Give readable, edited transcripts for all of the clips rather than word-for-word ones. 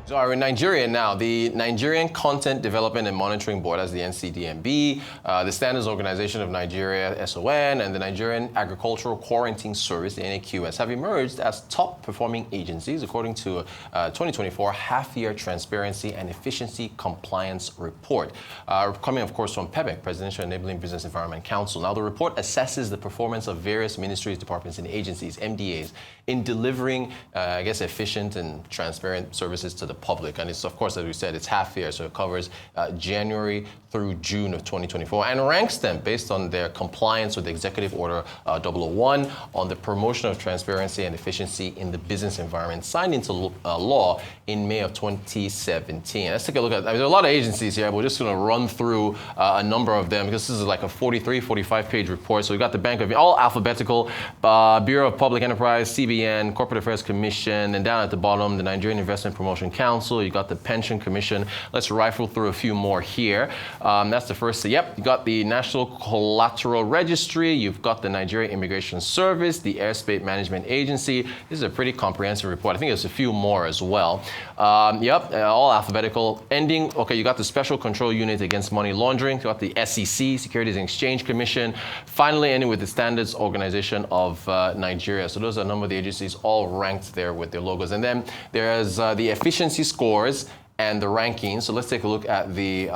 So we're in Nigeria now. The Nigerian Content Development and Monitoring Board, as the NCDMB, the Standards Organization of Nigeria, SON, and the Nigerian Agricultural Quarantine Service, the NAQS, have emerged as top-performing agencies according to a 2024 half-year Transparency and Efficiency Compliance Report, coming, of course, from PEBEC, Presidential Enabling Business Environment Council. Now, the report assesses the performance of various ministries, departments, and agencies, MDAs, in delivering, efficient and transparent services to the public. And it's, of course, as we said, it's half year, so it covers January through June of 2024 and ranks them based on their compliance with Executive Order 001 on the promotion of transparency and efficiency in the business environment, signed into law in May of 2017. Let's take a look at, there are a lot of agencies here, but we're just going to run through a number of them because this is like a 43, 45-page report. So we've got the Bank of, all alphabetical, Bureau of Public Enterprise, CBN, Corporate Affairs Commission, and down at the bottom, the Nigerian Investment Promotion Council, you got the Pension Commission. Let's rifle through a few more here. That's the first. Yep, you got the National Collateral Registry, you've got the Nigeria Immigration Service, the Airspace Management Agency. This is a pretty comprehensive report. I think there's a few more as well. All alphabetical. Ending, okay, you got the Special Control Unit Against Money Laundering, you got the SEC, Securities and Exchange Commission. Finally, ending with the Standards Organization of Nigeria. So those are a number of the agencies all ranked there with their logos. And then there's the efficiency scores and the rankings. So let's take a look at the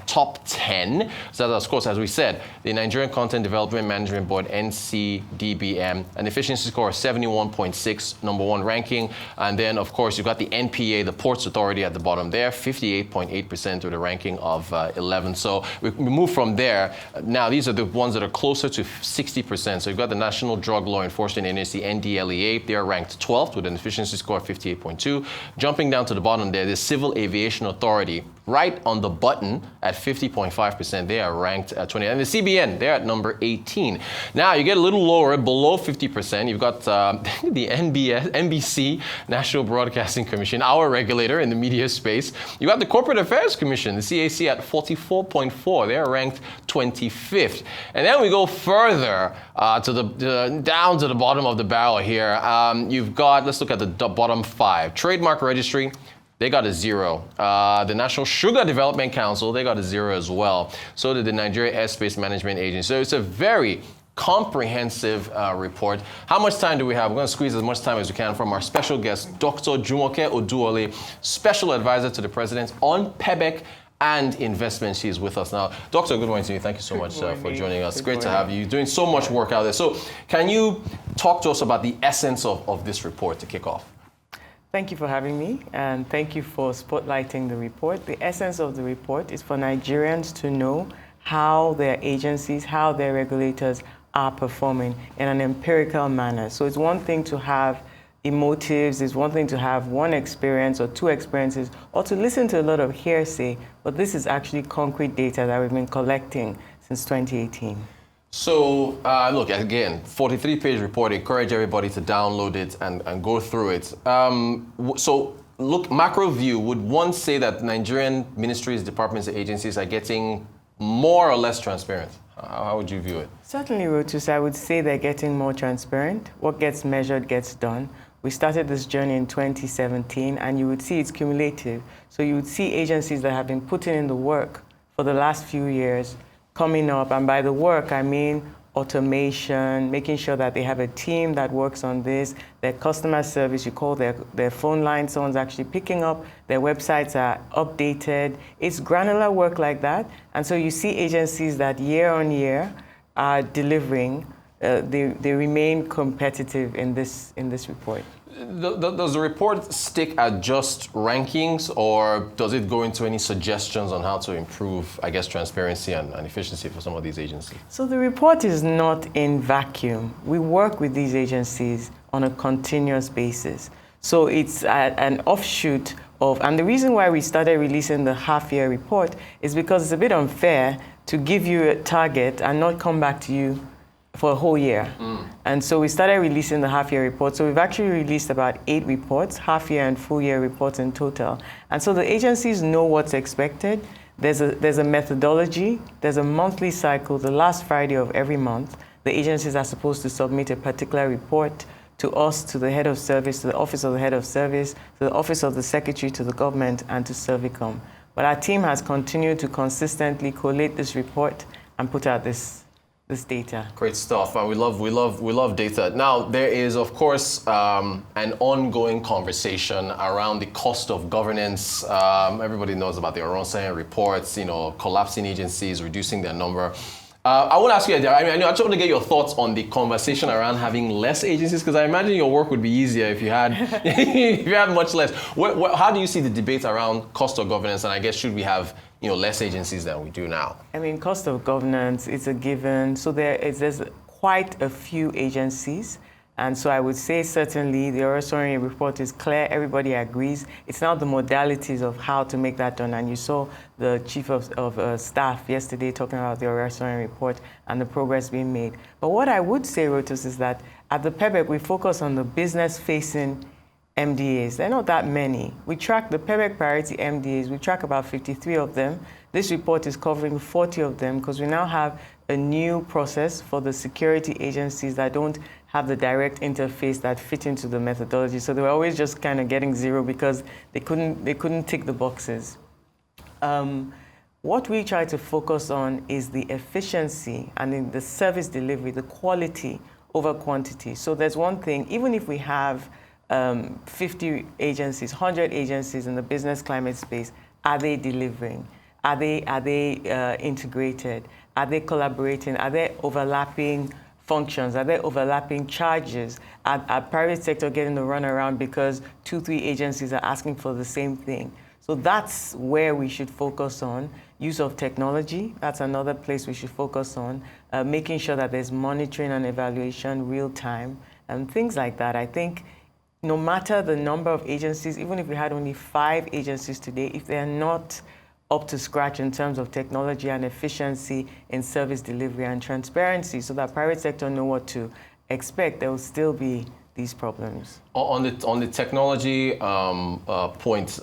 top 10. So that's, of course, as we said, the Nigerian Content Development Management Board, NCDBM, an efficiency score of 71.6, number one ranking. And then, of course, you've got the NPA, the Ports Authority at the bottom there, 58.8% with a ranking of 11. So we move from there. Now, these are the ones that are closer to 60%. So you've got the National Drug Law Enforcement Agency, NDLEA. They are ranked 12th with an efficiency score of 58.2. Jumping down to the bottom there, the Civil Aviation Authority, right on the button at 50.5%. They are ranked at 20. And the CBN, they're at number 18. Now, you get a little lower, below 50%. You've got the NBC, National Broadcasting Commission, our regulator in the media space. You got the Corporate Affairs Commission, the CAC, at 44.4. They're ranked 25th. And then we go further down to the bottom of the barrel here. You've got, let's look at the bottom 5. Trademark Registry, they got a 0. The National Sugar Development Council, they got a 0 as well. So did the Nigeria Airspace Management Agency. So it's a very comprehensive report. How much time do we have? We're going to squeeze as much time as we can from our special guest, Dr. Jumoke Oduwole, Special Advisor to the President on PEBEC and investment. She's with us now. Doctor, good morning to you. Thank you so much for joining us. Great to have you. You're doing so much work out there. So can you talk to us about the essence of this report to kick off? Thank you for having me, and thank you for spotlighting the report. The essence of the report is for Nigerians to know how their agencies, how their regulators are performing in an empirical manner. So it's one thing to have emotives, it's one thing to have one experience or two experiences, or to listen to a lot of hearsay, but this is actually concrete data that we've been collecting since 2018. So, look, again, 43-page report. Encourage everybody to download it and go through it. So, look, macro view, would one say that Nigerian ministries, departments, and agencies are getting more or less transparent? How would you view it? Certainly, Rotus, I would say they're getting more transparent. What gets measured gets done. We started this journey in 2017, and you would see it's cumulative. So you would see agencies that have been putting in the work for the last few years coming up, and by the work, I mean automation, making sure that they have a team that works on this, their customer service, you call their phone line, someone's actually picking up, their websites are updated. It's granular work like that, and so you see agencies that year on year are delivering, they remain competitive in this report. Does the report stick at just rankings, or does it go into any suggestions on how to improve, I guess, transparency and efficiency for some of these agencies? So the report is not in vacuum. We work with these agencies on a continuous basis. So it's an offshoot of, and the reason why we started releasing the half-year report is because it's a bit unfair to give you a target and not come back to you for a whole year. And so we started releasing the half-year report. So we've actually released about 8 reports, half-year and full-year reports in total. And so the agencies know what's expected. There's a methodology. There's a monthly cycle. The last Friday of every month, the agencies are supposed to submit a particular report to us, to the head of service, to the office of the head of service, to the office of the secretary, to the government, and to Servicom. But our team has continued to consistently collate this report and put out this data. Great stuff. We love data. Now, there is, of course, an ongoing conversation around the cost of governance. Everybody knows about the Oronsayan reports, collapsing agencies, reducing their number. I want to ask you, I just want to get your thoughts on the conversation around having less agencies, because I imagine your work would be easier if you had if you had much less. How do you see the debate around cost of governance, and I guess should we have less agencies than we do now? I mean, cost of governance is a given. So there's quite a few agencies. And so I would say certainly the Oronsayan report is clear. Everybody agrees. It's now the modalities of how to make that done. And you saw the chief of staff yesterday talking about the Oronsayan report and the progress being made. But what I would say, Rotus, is that at the PEBEC, we focus on the business-facing MDAs. There are not that many. We track the PEBEC priority MDAs. We track about 53 of them. This report is covering 40 of them because we now have a new process for the security agencies that don't have the direct interface that fit into the methodology. So they were always just kind of getting zero because they couldn't tick the boxes. What we try to focus on is the efficiency and in the service delivery, the quality over quantity. So there's one thing, even if we have 50 agencies, 100 agencies in the business climate space, are they delivering? Are they integrated? Are they collaborating? Are they overlapping functions? Are there overlapping charges? Are private sector getting the runaround because 2-3 agencies are asking for the same thing? So that's where we should focus on. Use of technology, that's another place we should focus on. Making sure that there's monitoring and evaluation real time and things like that. I think no matter the number of agencies, even if we had only 5 agencies today, if they're not up to scratch in terms of technology and efficiency in service delivery and transparency so that private sector know what to expect, there will still be these problems. On the technology point,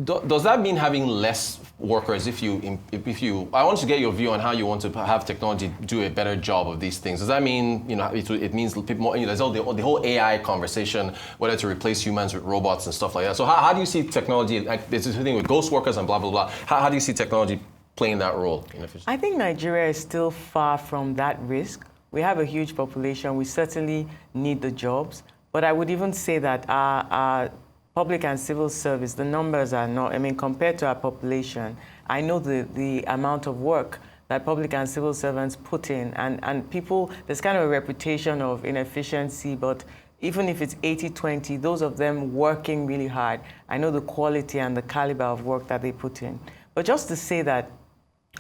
does that mean having less workers if you I want to get your view on how you want to have technology do a better job of these things. Does that mean it means people more, there's all the whole AI conversation, whether to replace humans with robots and stuff like that. So how do you see technology, like there's this thing with ghost workers and blah blah blah, how do you see technology playing that role in efficiency? I think Nigeria is still far from that risk. We have a huge population, we certainly need the jobs, but I would even say that our public and civil service, the numbers are not, compared to our population, I know the amount of work that public and civil servants put in, and people, there's kind of a reputation of inefficiency, but even if it's 80-20, those of them working really hard, I know the quality and the caliber of work that they put in. But just to say that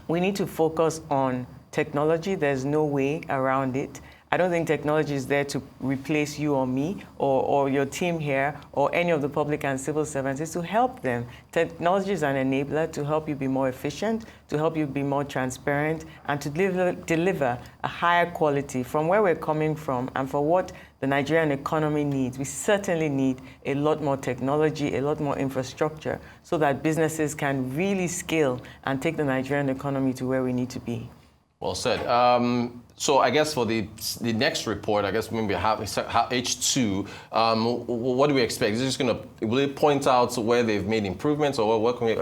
we need to focus on technology, there's no way around it. I don't think technology is there to replace you or me or your team here or any of the public and civil servants. It's to help them. Technology is an enabler to help you be more efficient, to help you be more transparent, and to deliver a higher quality from where we're coming from and for what the Nigerian economy needs. We certainly need a lot more technology, a lot more infrastructure so that businesses can really scale and take the Nigerian economy to where we need to be. Well said. So I guess for the next report, I guess when we have H2, what do we expect? Is it just will it point out where they've made improvements, or what can we,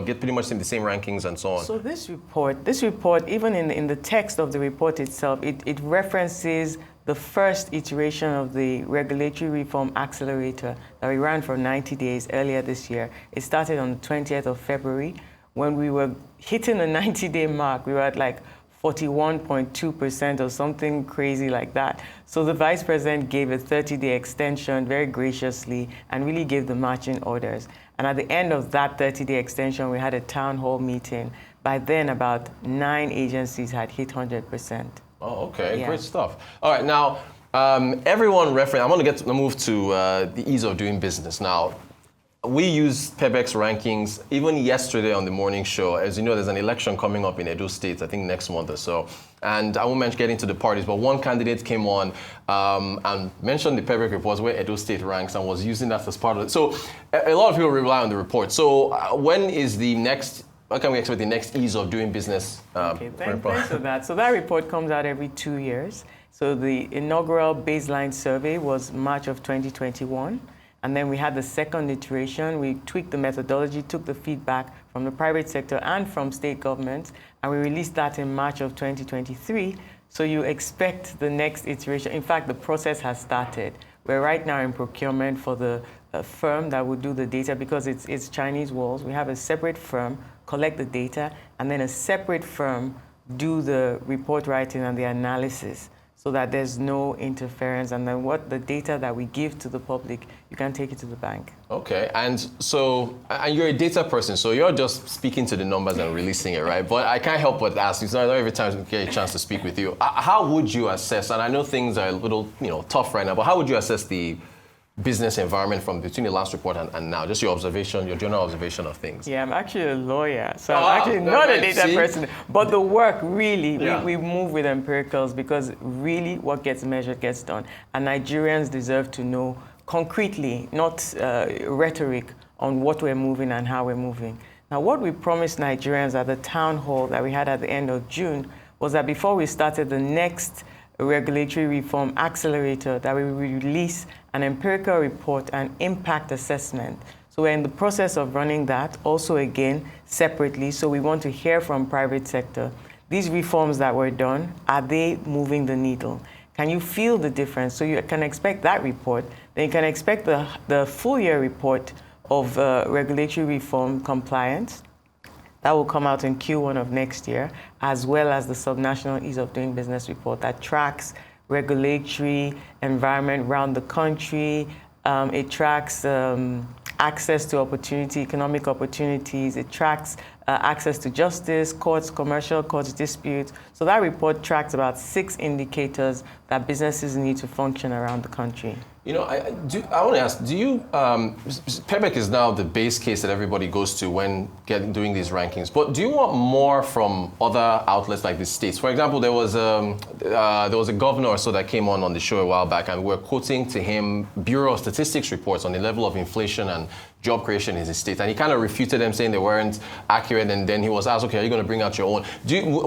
get pretty much in the same rankings and so on? So this report, even in the text of the report itself, it references the first iteration of the regulatory reform accelerator that we ran for 90 days earlier this year. It started on the 20th of February. When we were hitting the 90-day mark, we were at like 41.2% or something crazy like that. So the Vice President gave a 30-day extension very graciously and really gave the marching orders. And at the end of that 30-day extension, we had a town hall meeting. By then, about 9 agencies had hit 100%. Oh, okay, yeah. Great stuff. All right, now, everyone reference, I want to move to the ease of doing business. Now, we use PEBEC's rankings. Even yesterday on the morning show, as you know, there's an election coming up in Edo State, I think next month or so. And I won't mention getting to the parties, but one candidate came on and mentioned the PEBEC reports where Edo State ranks and was using that as part of it. So a lot of people rely on the report. So when can we expect the next ease of doing business? Okay, thanks for that. So that report comes out every 2 years. So the inaugural baseline survey was March of 2021. And then we had the second iteration. We tweaked the methodology, took the feedback from the private sector and from state governments, and we released that in March of 2023. So you expect the next iteration. In fact, the process has started. We're right now in procurement for the firm that will do the data because it's Chinese walls. We have a separate firm collect the data, and then a separate firm do the report writing and the analysis, so that there's no interference, and then what the data that we give to the public, you can take it to the bank. Okay, and so, and you're a data person, so you're just speaking to the numbers and releasing it, right? But I can't help but ask you, so I know every time I get a chance to speak with you, how would you assess, and I know things are a little, tough right now, but how would you assess the business environment from between the last report and now? Just your observation, your general observation of things. Yeah, I'm actually a lawyer, so I'm actually not a data person. But the work, really, we move with empiricals because really what gets measured gets done. And Nigerians deserve to know concretely, not rhetoric, on what we're moving and how we're moving. Now, what we promised Nigerians at the town hall that we had at the end of June was that before we started the next regulatory reform accelerator, that we will release an empirical report and impact assessment. So we're in the process of running that, also again, separately. So we want to hear from private sector. These reforms that were done, are they moving the needle? Can you feel the difference? So you can expect that report. Then you can expect the full year report of regulatory reform compliance. That will come out in Q1 of next year, as well as the subnational ease of doing business report that tracks regulatory environment around the country. It tracks access to opportunity, economic opportunities. It tracks access to justice, courts, commercial courts, disputes. So that report tracks about 6 indicators that businesses need to function around the country. I want to ask, do you, PEBEC is now the base case that everybody goes to when doing these rankings, but do you want more from other outlets like the states? For example, there was a governor or so that came on the show a while back, and we're quoting to him Bureau of Statistics reports on the level of inflation and job creation in his state, and he kind of refuted them, saying they weren't accurate, and then he was asked, okay, are you going to bring out your own?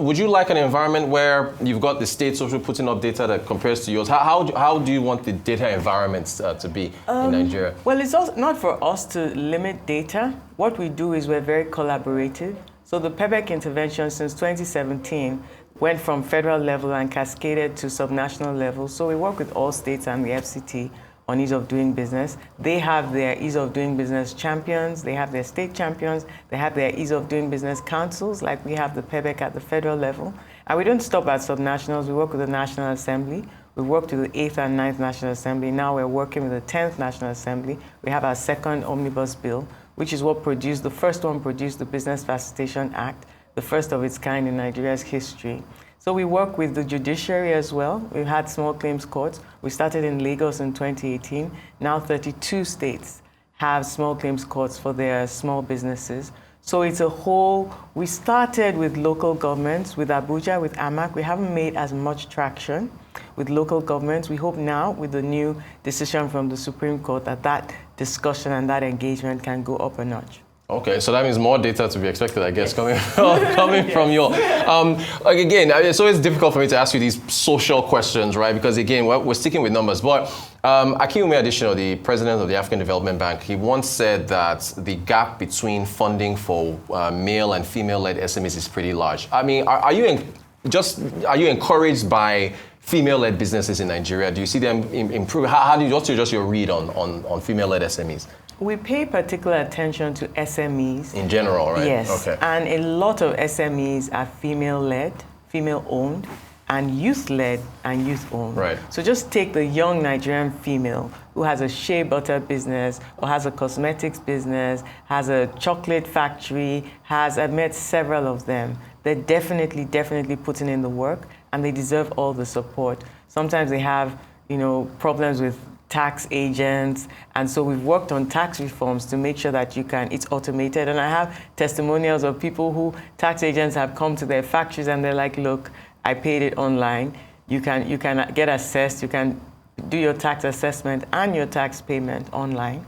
Would you like an environment where you've got the states also putting up data that compares to yours? How do you want the data environments to be in Nigeria? Well, it's also not for us to limit data. What we do is we're very collaborative. So the PEBEC intervention since 2017 went from federal level and cascaded to subnational level. So we work with all states and the FCT on ease of doing business. They have their ease of doing business champions, they have their state champions, they have their ease of doing business councils, like we have the PEBEC at the federal level. And we don't stop at subnationals. We work with the National Assembly. We worked with the 8th and 9th National Assembly. Now we're working with the 10th National Assembly. We have our second omnibus bill, which is what produced, the first one produced the Business Facilitation Act, the first of its kind in Nigeria's history. So we work with the judiciary as well. We've had small claims courts. We started in Lagos in 2018. Now 32 states have small claims courts for their small businesses. So it's a whole, we started with local governments, with Abuja, with AMAC. We haven't made as much traction with local governments. We hope now with the new decision from the Supreme Court that discussion and that engagement can go up a notch. Okay, so that means more data to be expected, I guess, coming from you. Again, it's always difficult for me to ask you these social questions, right? Because again, we're sticking with numbers. But Akinwumi Adesina, the president of the African Development Bank, he once said that the gap between funding for male and female-led SMEs is pretty large. I mean, are you encouraged by female-led businesses in Nigeria? Do you see them improve? What's just your read on female-led SMEs? We pay particular attention to SMEs. In general, right? Yes. Okay. And a lot of SMEs are female-led, female-owned, and youth-led and youth-owned. Right. So just take the young Nigerian female who has a shea butter business or has a cosmetics business, has a chocolate factory, I've met several of them. They're definitely putting in the work, and they deserve all the support. Sometimes they have, problems with tax agents, and so we've worked on tax reforms to make sure that it's automated. And I have testimonials of people who tax agents have come to their factories and they're like, look, I paid it online. You can get assessed, you can do your tax assessment and your tax payment online.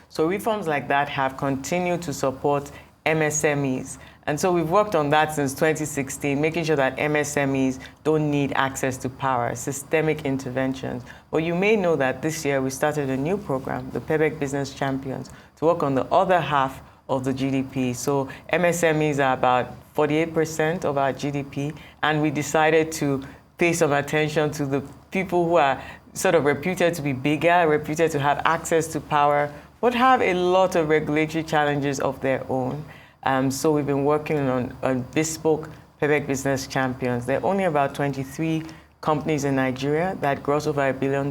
So reforms like that have continued to support MSMEs. And so we've worked on that since 2016, making sure that MSMEs don't need access to power, systemic interventions. But you may know that this year we started a new program, the PEBEC Business Champions, to work on the other half of the GDP. So MSMEs are about 48% of our GDP, and we decided to pay some attention to the people who are sort of reputed to be bigger, reputed to have access to power, but have a lot of regulatory challenges of their own. So we've been working on bespoke PEBEC Business Champions. There are only about 23 companies in Nigeria that gross over $1 billion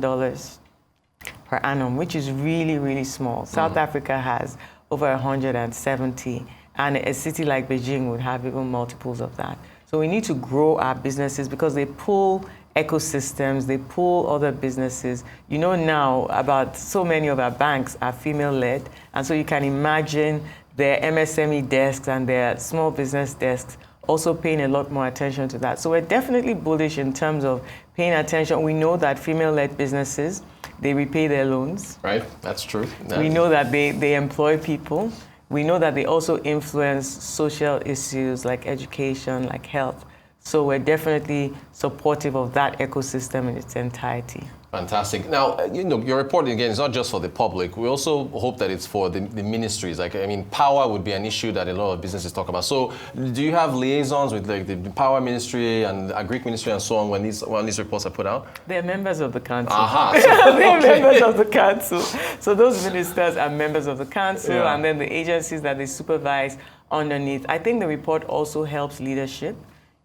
per annum, which is really, really small. South Africa has over 170, and a city like Beijing would have even multiples of that. So we need to grow our businesses because they pull ecosystems, they pull other businesses. You know now about so many of our banks are female-led, and so you can imagine their MSME desks and their small business desks also paying a lot more attention to that. So we're definitely bullish in terms of paying attention. We know that female-led businesses, they repay their loans. Right, that's true. We know that they employ people. We know that they also influence social issues like education, like health. So we're definitely supportive of that ecosystem in its entirety. Fantastic. Now, your reporting, again, is not just for the public. We also hope that it's for the ministries. Like, I mean, power would be an issue that a lot of businesses talk about. So do you have liaisons with like the power ministry and Agric ministry and so on when these reports are put out? They're members of the council. Aha. They're members of the council. So those ministers are members of the council, and then the agencies that they supervise underneath. I think the report also helps leadership.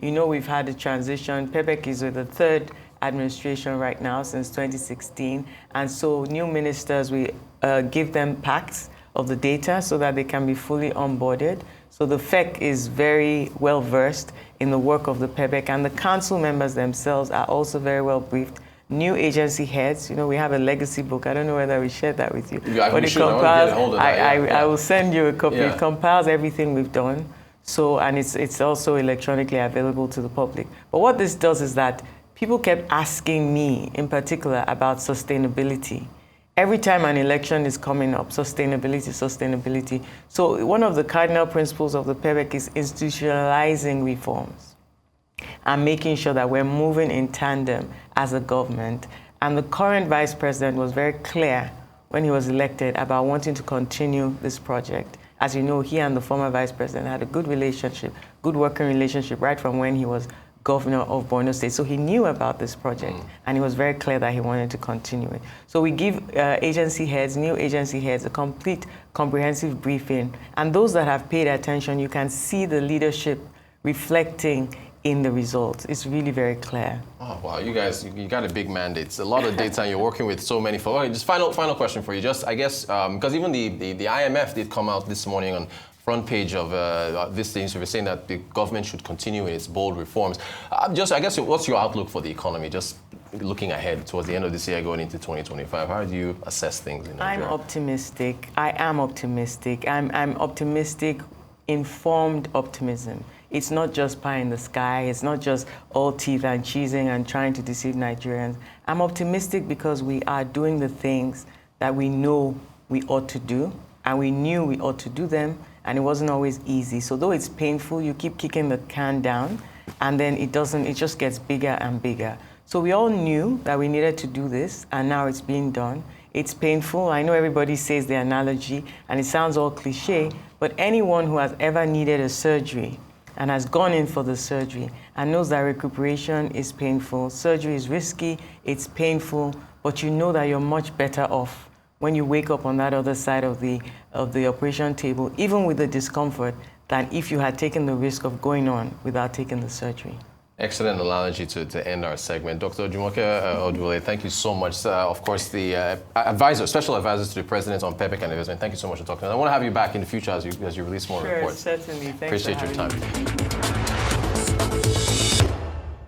You know, we've had a transition. PEBEC is with the third administration right now since 2016. And so new ministers, we give them packs of the data so that they can be fully onboarded. So the FEC is very well versed in the work of the PEBEC, and the council members themselves are also very well briefed. New agency heads, you know, we have a legacy book. I don't know whether we shared that with you. Yeah, but it compiles, I will send you a copy. Yeah. It compiles everything we've done. So, and it's also electronically available to the public. But what this does is that people kept asking me, in particular, about sustainability. Every time an election is coming up, sustainability, sustainability. So one of the cardinal principles of the PEBEC is institutionalizing reforms and making sure that we're moving in tandem as a government. And the current vice president was very clear when he was elected about wanting to continue this project. As you know, he and the former vice president had a good relationship, good working relationship right from when he was governor of Borno State. So he knew about this project, and he was very clear that he wanted to continue it. So we give agency heads, new agency heads, a complete, comprehensive briefing. And those that have paid attention, you can see the leadership reflecting in the results. It's really very clear. Oh, wow, you guys, you got a big mandate. It's a lot of data, and you're working with so many folks. Okay, just final question for you. Just, I guess, because even the IMF did come out this morning on front page of this thing, so we're saying that the government should continue in its bold reforms. I guess, what's your outlook for the economy? Just looking ahead towards the end of this year, going into 2025, how do you assess things in Nigeria? I'm optimistic. I am optimistic. I'm optimistic, informed optimism. It's not just pie in the sky. It's not just all teeth and cheesing and trying to deceive Nigerians. I'm optimistic because we are doing the things that we know we ought to do, and we knew we ought to do them, and it wasn't always easy. So though it's painful, you keep kicking the can down, and then it just gets bigger and bigger. So we all knew that we needed to do this, and now it's being done. It's painful. I know everybody says the analogy, and it sounds all cliche, but anyone who has ever needed a surgery and has gone in for the surgery and knows that recuperation is painful, surgery is risky, it's painful, but you know that you're much better off when you wake up on that other side of the operation table, even with the discomfort, than if you had taken the risk of going on without taking the surgery. Excellent analogy to end our segment. Dr. Jumoke Oduwole, thank you so much. Of course, the special advisors to the President on PEBEC and investment. Thank you so much for talking. I want to have you back in the future as you release more reports. Sure, certainly. Thanks Appreciate your time.